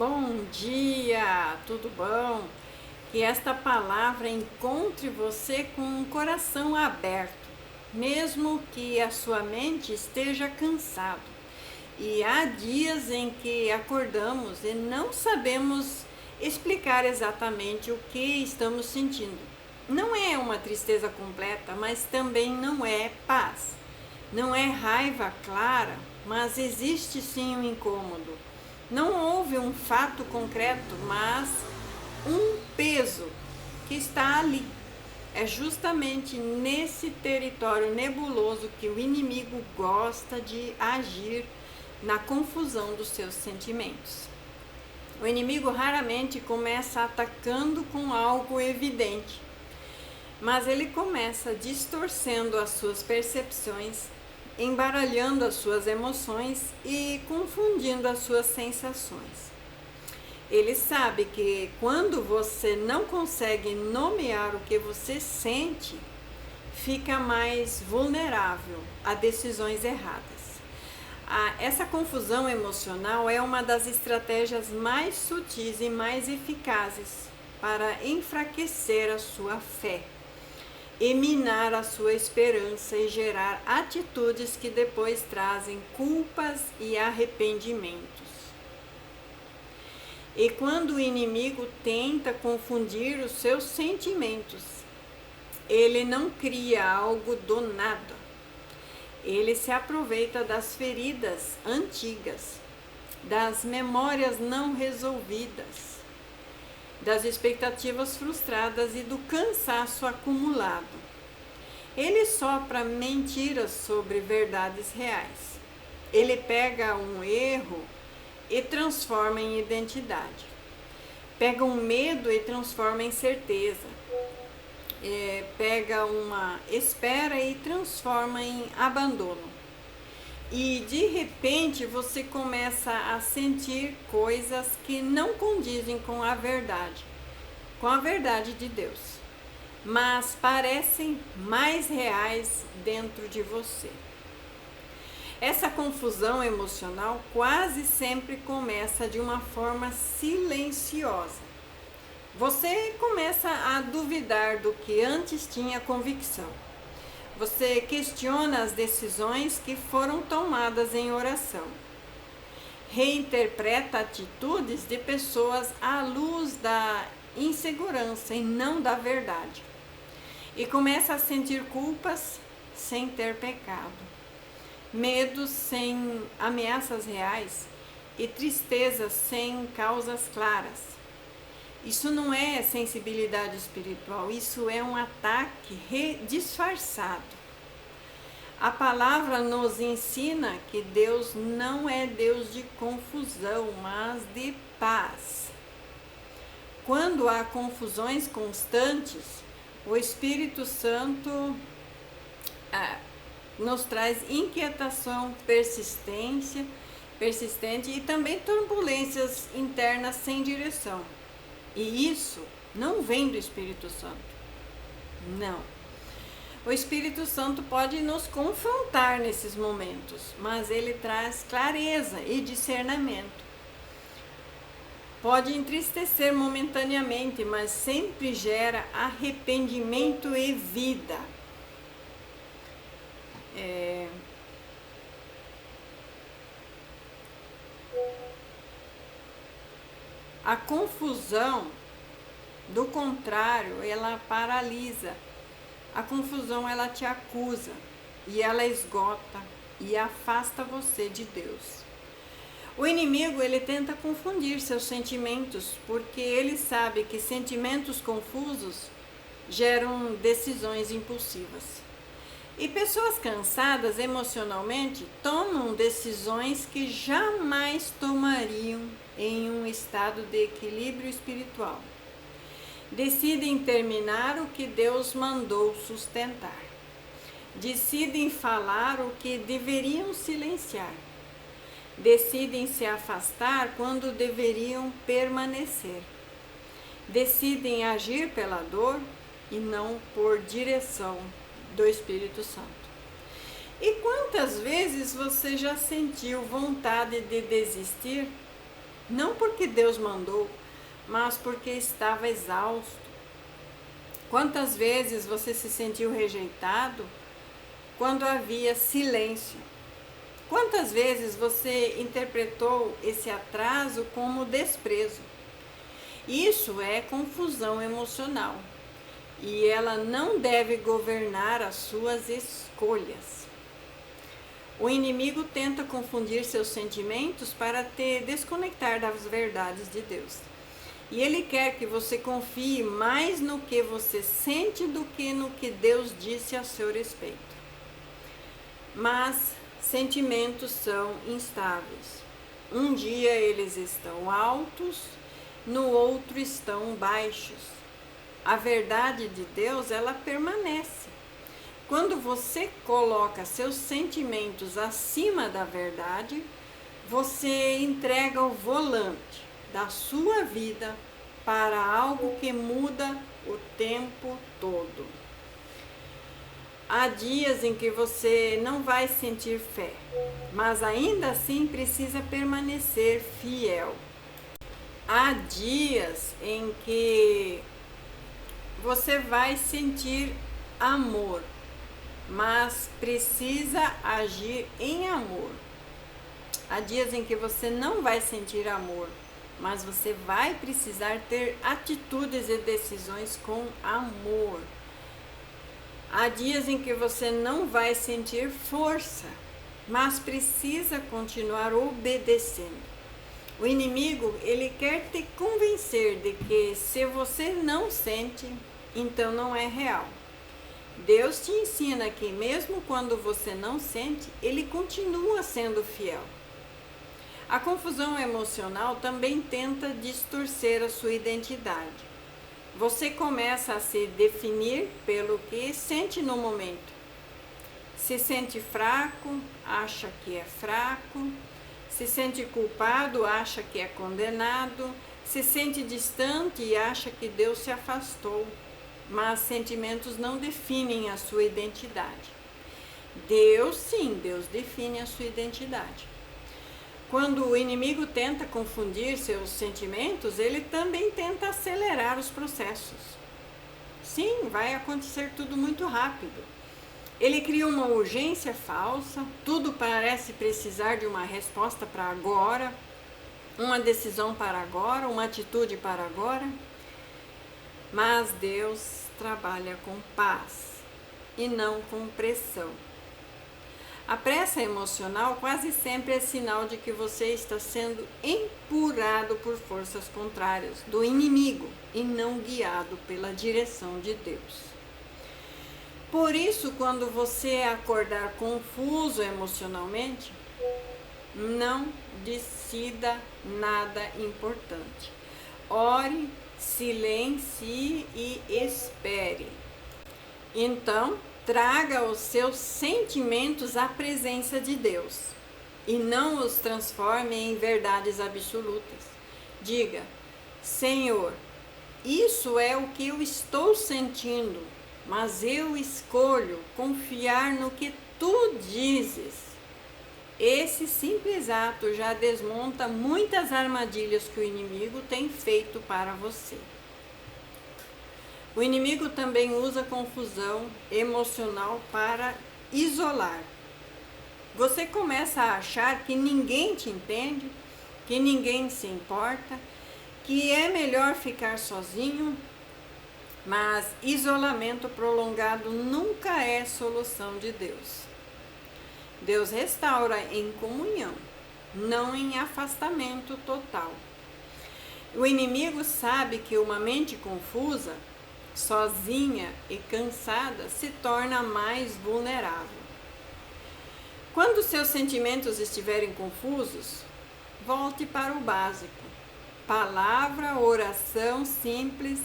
Bom dia, tudo bom? Que esta palavra encontre você com um coração aberto, mesmo que a sua mente esteja cansado. E há dias em que acordamos e não sabemos explicar exatamente o que estamos sentindo. Não é uma tristeza completa, mas também não é paz. Não é raiva clara, mas existe sim um incômodo. Não houve um fato concreto, mas um peso que está ali. É justamente nesse território nebuloso que o inimigo gosta de agir na confusão dos seus sentimentos. O inimigo raramente começa atacando com algo evidente, mas ele começa distorcendo as suas percepções, embaralhando as suas emoções e confundindo as suas sensações. Ele sabe que quando você não consegue nomear o que você sente, fica mais vulnerável a decisões erradas. Essa confusão emocional é uma das estratégias mais sutis e mais eficazes para enfraquecer a sua fé e minar a sua esperança e gerar atitudes que depois trazem culpas e arrependimentos. E quando o inimigo tenta confundir os seus sentimentos, ele não cria algo do nada. Ele se aproveita das feridas antigas, das memórias não resolvidas, das expectativas frustradas e do cansaço acumulado. Ele sopra mentiras sobre verdades reais. Ele pega um erro e transforma em identidade. Pega um medo e transforma em certeza. Pega uma espera e transforma em abandono. E de repente você começa a sentir coisas que não condizem com a verdade de Deus, mas parecem mais reais dentro de você. Essa confusão emocional quase sempre começa de uma forma silenciosa. Você começa a duvidar do que antes tinha convicção. Você questiona as decisões que foram tomadas em oração. Reinterpreta atitudes de pessoas à luz da insegurança e não da verdade. E começa a sentir culpas sem ter pecado, medos sem ameaças reais e tristezas sem causas claras. Isso não é sensibilidade espiritual, isso é um ataque disfarçado. A palavra nos ensina que Deus não é Deus de confusão, mas de paz. Quando há confusões constantes, o Espírito Santo nos traz inquietação persistente e também turbulências internas sem direção. E isso não vem do Espírito Santo. Não. O Espírito Santo pode nos confrontar nesses momentos, mas ele traz clareza e discernimento. Pode entristecer momentaneamente, mas sempre gera arrependimento e vida. A confusão, do contrário, ela paralisa. A confusão, ela te acusa e ela esgota e afasta você de Deus. O inimigo, ele tenta confundir seus sentimentos, porque ele sabe que sentimentos confusos geram decisões impulsivas. E pessoas cansadas emocionalmente tomam decisões que jamais tomariam em um estado de equilíbrio espiritual. Decidem terminar o que Deus mandou sustentar. Decidem falar o que deveriam silenciar. Decidem se afastar quando deveriam permanecer. Decidem agir pela dor e não por direção do Espírito Santo. E quantas vezes você já sentiu vontade de desistir não porque Deus mandou, mas porque estava exausto. Quantas vezes você se sentiu rejeitado quando havia silêncio? Quantas vezes você interpretou esse atraso como desprezo? Isso é confusão emocional e ela não deve governar as suas escolhas. O inimigo tenta confundir seus sentimentos para te desconectar das verdades de Deus. E ele quer que você confie mais no que você sente do que no que Deus disse a seu respeito. Mas sentimentos são instáveis. Um dia eles estão altos, no outro estão baixos. A verdade de Deus, ela permanece. Quando você coloca seus sentimentos acima da verdade, você entrega o volante da sua vida para algo que muda o tempo todo. Há dias em que você não vai sentir fé, mas ainda assim precisa permanecer fiel. Há dias em que você vai sentir amor, mas precisa agir em amor. Há dias em que você não vai sentir amor, mas você vai precisar ter atitudes e decisões com amor. Há dias em que você não vai sentir força, mas precisa continuar obedecendo. O inimigo, ele quer te convencer de que se você não sente, então não é real. Deus te ensina que mesmo quando você não sente, ele continua sendo fiel. A confusão emocional também tenta distorcer a sua identidade. Você começa a se definir pelo que sente no momento. Se sente fraco, acha que é fraco. Se sente culpado, acha que é condenado. Se sente distante e acha que Deus se afastou. Mas sentimentos não definem a sua identidade. Deus, sim, Deus define a sua identidade. Quando o inimigo tenta confundir seus sentimentos, ele também tenta acelerar os processos. Sim, vai acontecer tudo muito rápido. Ele cria uma urgência falsa, tudo parece precisar de uma resposta para agora, uma decisão para agora, uma atitude para agora. Mas Deus trabalha com paz e não com pressão. A pressa emocional quase sempre é sinal de que você está sendo empurrado por forças contrárias do inimigo e não guiado pela direção de Deus. Por isso, quando você acordar confuso emocionalmente, não decida nada importante. Ore, silencie e espere. Então, traga os seus sentimentos à presença de Deus e não os transforme em verdades absolutas. Diga: Senhor, isso é o que eu estou sentindo, mas eu escolho confiar no que tu dizes. Esse simples ato já desmonta muitas armadilhas que o inimigo tem feito para você. O inimigo também usa confusão emocional para isolar. Você começa a achar que ninguém te entende, que ninguém se importa, que é melhor ficar sozinho, mas isolamento prolongado nunca é solução de Deus. Deus restaura em comunhão, não em afastamento total. O inimigo sabe que uma mente confusa, sozinha e cansada, se torna mais vulnerável. Quando seus sentimentos estiverem confusos, volte para o básico. Palavra, oração simples,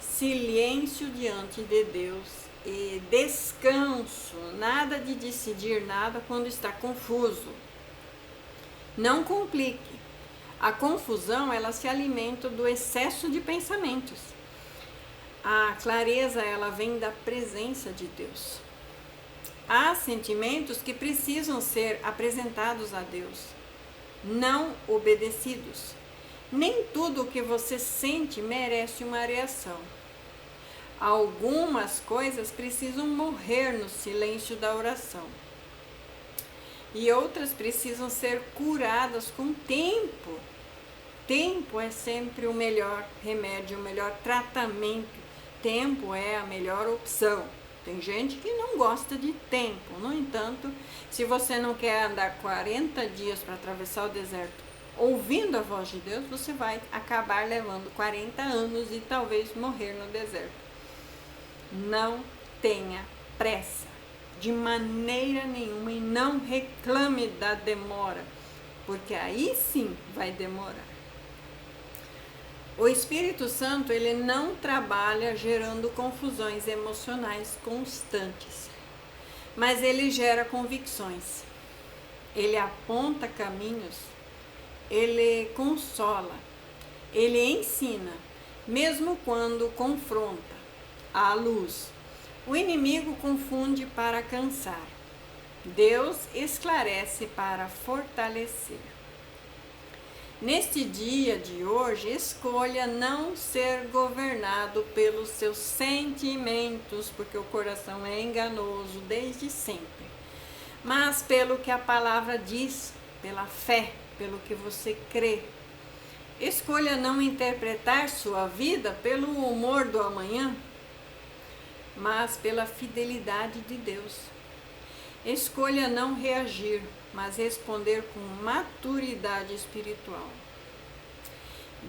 silêncio diante de Deus e descanso. Nada de decidir nada quando está confuso. Não complique. A confusão, ela se alimenta do excesso de pensamentos. A clareza, ela vem da presença de Deus. Há sentimentos que precisam ser apresentados a Deus, não obedecidos. Nem tudo o que você sente merece uma reação. Algumas coisas precisam morrer no silêncio da oração. E outras precisam ser curadas com tempo. Tempo é sempre o melhor remédio, o melhor tratamento. Tempo é a melhor opção. Tem gente que não gosta de tempo. No entanto, se você não quer andar 40 dias para atravessar o deserto ouvindo a voz de Deus, você vai acabar levando 40 anos e talvez morrer no deserto. Não tenha pressa, de maneira nenhuma, e não reclame da demora, porque aí sim vai demorar. O Espírito Santo, ele não trabalha gerando confusões emocionais constantes, mas ele gera convicções, ele aponta caminhos, ele consola, ele ensina, mesmo quando confronta à luz. O inimigo confunde para cansar, Deus esclarece para fortalecer. Neste dia de hoje, escolha não ser governado pelos seus sentimentos, porque o coração é enganoso desde sempre, mas pelo que a palavra diz, pela fé, pelo que você crê. Escolha não interpretar sua vida pelo humor do amanhã, mas pela fidelidade de Deus. Escolha não reagir, mas responder com maturidade espiritual.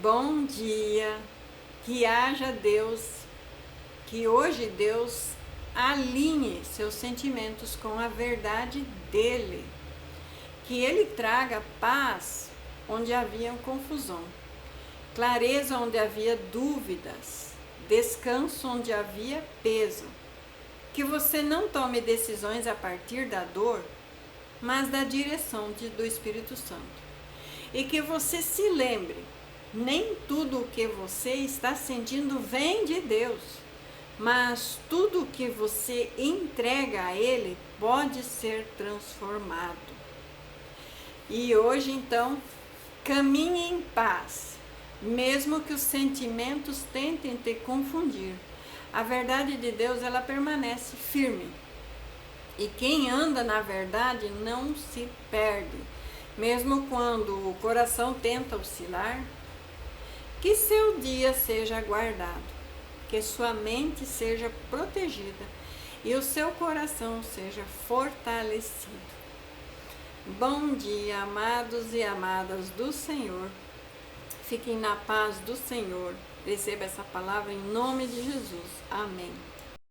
Bom dia, que haja Deus, que hoje Deus alinhe seus sentimentos com a verdade dele, que ele traga paz onde havia confusão, clareza onde havia dúvidas, descanso onde havia peso. Que você não tome decisões a partir da dor, mas da direção do Espírito Santo. E que você se lembre, nem tudo o que você está sentindo vem de Deus, mas tudo o que você entrega a Ele pode ser transformado. E hoje, então, caminhe em paz, mesmo que os sentimentos tentem te confundir. A verdade de Deus, ela permanece firme. E quem anda na verdade não se perde, mesmo quando o coração tenta oscilar. Que seu dia seja guardado, que sua mente seja protegida e o seu coração seja fortalecido. Bom dia, amados e amadas do Senhor. Fiquem na paz do Senhor. Receba essa palavra em nome de Jesus. Amém.